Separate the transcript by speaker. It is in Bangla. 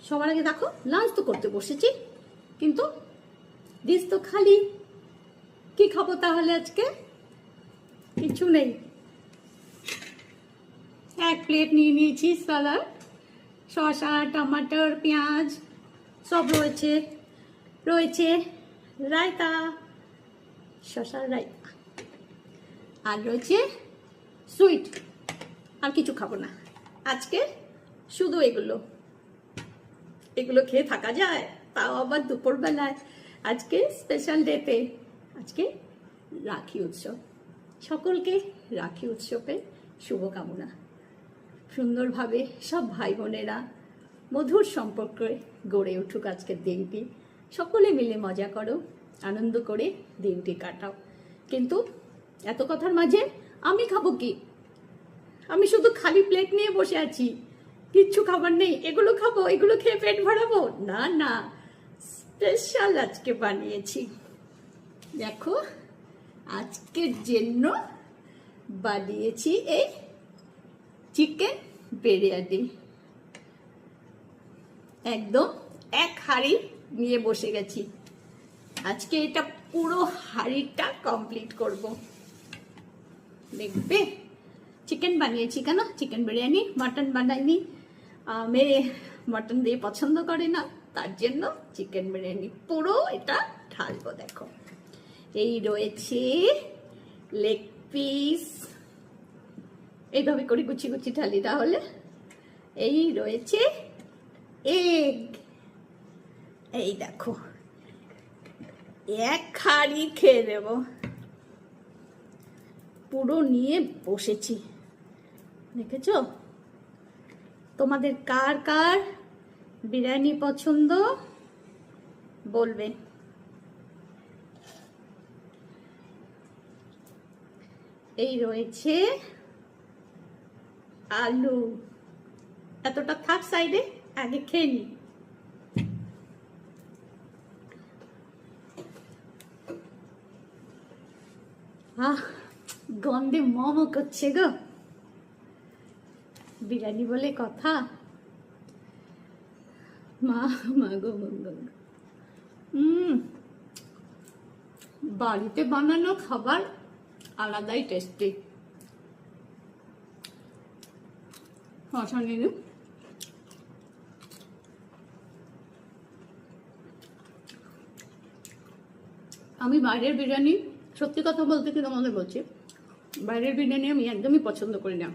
Speaker 1: সবার আগে দেখো লাঞ্চ তো করতে বসেছি, কিন্তু ডিশ তো খালি। কি খাবো তাহলে আজকে? কিছু নেই। এক প্লেট নিয়ে নিয়েছি স্যালাড, শসা, টমাটোর, পেঁয়াজ সব রয়েছে। রয়েছে রায়তা, শসার রায়তা, আর রয়েছে সুইট। আর কিছু খাবো না আজকে, শুধু এগুলো। এগুলো খেয়ে থাকা যায়? তাও আবার দুপুরবেলায়, আজকে স্পেশাল ডেতে। আজকে রাখি উৎসব। সকলকে রাখি উৎসবে শুভকামনা। সুন্দরভাবে সব ভাই বোনেরা মধুর সম্পর্কে গড়ে উঠুক আজকের দিনটি। সকলে মিলে মজা করো, আনন্দ করে দিনটি কাটাও। কিন্তু এত কথার মাঝে আমি খাবো কি? আমি শুধু খালি প্লেট নিয়ে বসে আছি, কিচ্ছু খাবার নেই। এগুলো খাবো, এগুলো খেয়ে পেট ভরাবো? না না, স্পেশাল আজকে বানিয়েছি। দেখো, আজকের জন্য বানিয়েছি এই চিকেন বিরিয়ানি। একদম এক হাঁড়ি নিয়ে বসে গেছি। আজকে এটা পুরো হাঁড়িটা কমপ্লিট করব। দেখবে, চিকেন বানিয়েছি কেন? চিকেন বিরিয়ানি, মাটন বানাইনি। মেয়ে মাটন দিয়ে পছন্দ করে না, তার জন্য চিকেন বিরিয়ানি পুরো এটা ঢালবো। দেখো, এই রয়েছে লেগ পিস, এইভাবে করে কুচি কুচি ঢালি তাহলে। এই রয়েছে এগ, এই দেখো এক হাঁড়ি খেয়ে নেব। পুরো নিয়ে বসেছি, দেখেছ? তোমাদের কার কার বিরিয়ানি পছন্দ বলবে। এই রয়েছে আলু, এতটা থাক সাইডে, আগে খেয়ে নি। গন্ধে মোমো করছে গো। বিরিয়ানি বলে কথা, মা মা গো মঙ্গল। বাড়িতে বানানো খাবার আলাদাই টেস্টি। অসাধারণ। আমি বাইরের বিরিয়ানি, সত্যি কথা বলতে কি তোমাদের বলছি, বাইরের বিরিয়ানি আমি একদমই পছন্দ করি না।